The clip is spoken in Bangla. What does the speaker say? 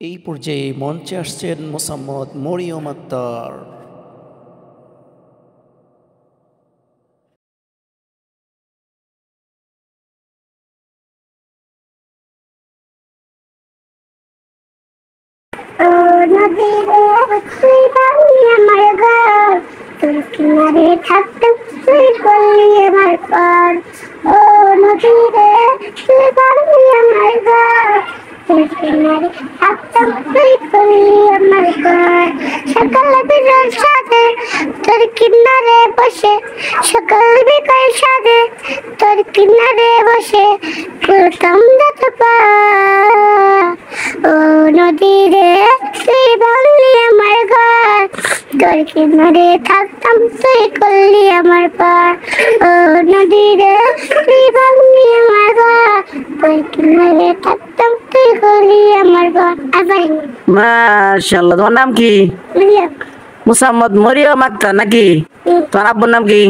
এই পর্যায়ে মঞ্চে আসছেন মোসাম্মদ মরিয়ম আক্তার। কিনারে থাকতাম তুই করলি আমার পার, ও নদীরে তুই পারলি আমার ঘর, তুই কিনারে থাকতাম তুই করলি আমার পার। সকাল বিকাল সাথে তোর কিনারে বসে, সকাল বিকাল সাথে তোর কিনারে বসে করতাম যত পার, ও নদীরে তুই বাংলি আমার ঘর, তোর কিনারে থাকতাম তুই করলি আমার পার, ও নদীরে তুই বাংলি আমার ঘর, তোর কিনারে থাকতাম তুই করলি আমার ঘর। মাশাআল্লাহ। তোমার নাম কি? মোসাম্মদ মরিয়ম আক্তার নাকি? তোমার আব্বুর নাম কি?